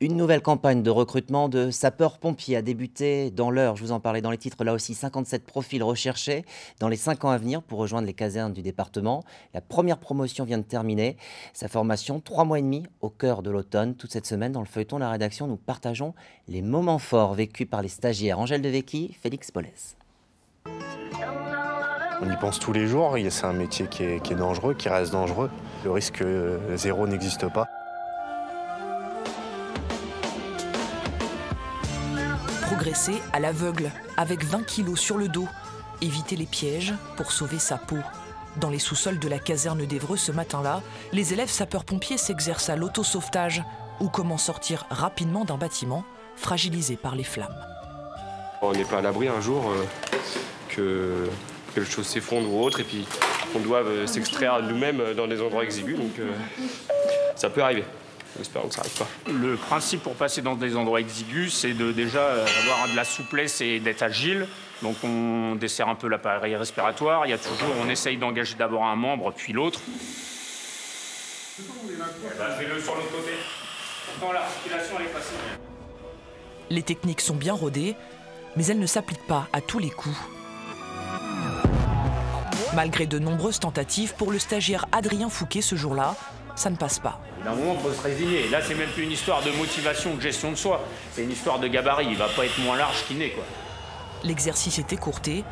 Une nouvelle campagne de recrutement de sapeurs-pompiers a débuté dans l'Eure. Je vous en parlais dans les titres. Là aussi, 57 profils recherchés dans les 5 ans à venir pour rejoindre les casernes du département. La première promotion vient de terminer. Sa formation, 3 mois et demi au cœur de l'automne. Toute cette semaine, dans le feuilleton de la rédaction, nous partageons les moments forts vécus par les stagiaires. Angèle Devecchi, Félix Polès. On y pense tous les jours. C'est un métier qui est dangereux, qui reste dangereux. Le risque zéro n'existe pas. Progresser à l'aveugle, avec 20 kilos sur le dos. Éviter les pièges pour sauver sa peau. Dans les sous-sols de la caserne d'Évreux ce matin-là, les élèves sapeurs-pompiers s'exercent à l'autosauvetage ou comment sortir rapidement d'un bâtiment fragilisé par les flammes. On n'est pas à l'abri un jour que quelque chose s'effondre ou autre et puis qu'on doive s'extraire nous-mêmes dans des endroits exigus. Donc ça peut arriver. Espérons que ça n'arrive pas. Le principe pour passer dans des endroits exigus, c'est de déjà avoir de la souplesse et d'être agile. Donc on desserre un peu l'appareil respiratoire. Il y a toujours, on essaye d'engager d'abord un membre, puis l'autre. Fais-le sur l'autre côté. Pourtant l'articulation elle est facile. Les techniques sont bien rodées, mais elles ne s'appliquent pas à tous les coups. Malgré de nombreuses tentatives, pour le stagiaire Adrien Fouquet ce jour-là, ça ne passe pas. D'un moment, il faut se résigner. Là, c'est même plus une histoire de motivation, de gestion de soi. C'est une histoire de gabarit. Il va pas être moins large qu'il n'est, quoi. L'exercice est écourté,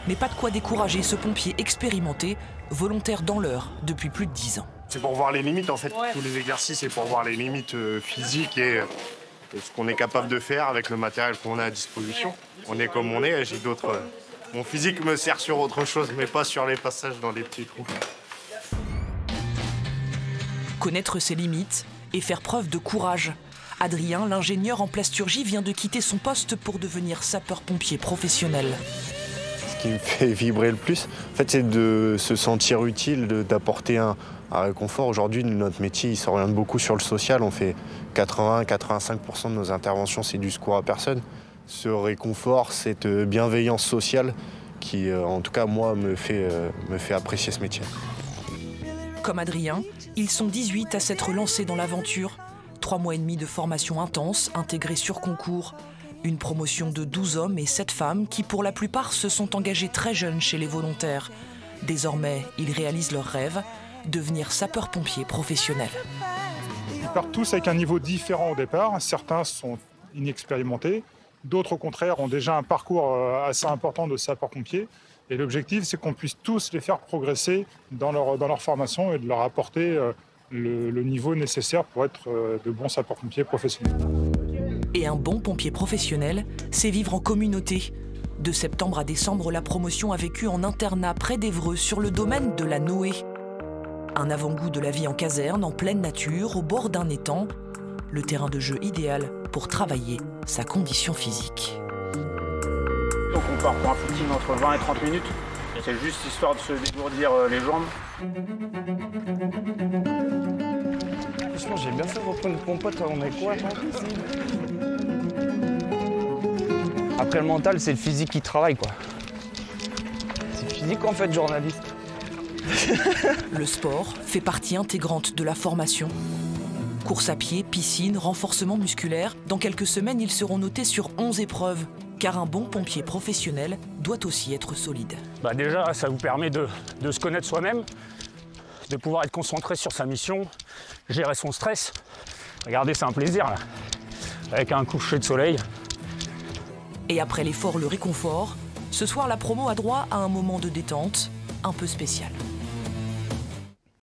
mais pas de quoi décourager ce pompier expérimenté, volontaire dans l'Eure depuis plus de 10 ans. C'est pour voir les limites, en fait. Ouais. Tous les exercices, c'est pour voir les limites physiques et ce qu'on est capable de faire avec le matériel qu'on a à disposition. On est comme on est. J'ai d'autres... Mon physique me sert sur autre chose, mais pas sur les passages dans les petits trous. Connaître ses limites et faire preuve de courage. Adrien, l'ingénieur en plasturgie, vient de quitter son poste pour devenir sapeur-pompier professionnel. Ce qui me fait vibrer le plus, en fait, c'est de se sentir utile, d'apporter un réconfort. Aujourd'hui, notre métier, il s'oriente beaucoup sur le social. On fait 80-85% de nos interventions, c'est du secours à personne. Ce réconfort, cette bienveillance sociale qui, en tout cas, moi, me fait apprécier ce métier. Comme Adrien, ils sont 18 à s'être lancés dans l'aventure. 3 mois et demi de formation intense, intégrée sur concours. Une promotion de 12 hommes et 7 femmes qui, pour la plupart, se sont engagés très jeunes chez les volontaires. Désormais, ils réalisent leur rêve, devenir sapeurs-pompiers professionnels. Ils partent tous avec un niveau différent au départ. Certains sont inexpérimentés, d'autres, au contraire, ont déjà un parcours assez important de sapeurs-pompiers. Et l'objectif, c'est qu'on puisse tous les faire progresser dans leur formation et de leur apporter le niveau nécessaire pour être de bons sapeurs-pompiers professionnels. Et un bon pompier professionnel, c'est vivre en communauté. De septembre à décembre, la promotion a vécu en internat près d'Évreux, sur le domaine de la Noé. Un avant-goût de la vie en caserne, en pleine nature, au bord d'un étang. Le terrain de jeu idéal pour travailler sa condition physique. Donc on part pour un footing entre 20 et 30 minutes. C'est juste histoire de se dégourdir les jambes. Franchement, j'ai bien fait de reprendre mon pote, on est quoi? Après le mental, c'est le physique qui travaille, quoi. C'est physique en fait, journaliste. Le sport fait partie intégrante de la formation. Course à pied, piscine, renforcement musculaire. Dans quelques semaines, ils seront notés sur 11 épreuves. Car un bon pompier professionnel doit aussi être solide. Déjà, ça vous permet de se connaître soi-même, de pouvoir être concentré sur sa mission, gérer son stress. Regardez, c'est un plaisir, là, avec un coucher de soleil. Et après l'effort, le réconfort, ce soir, la promo a droit à un moment de détente un peu spécial.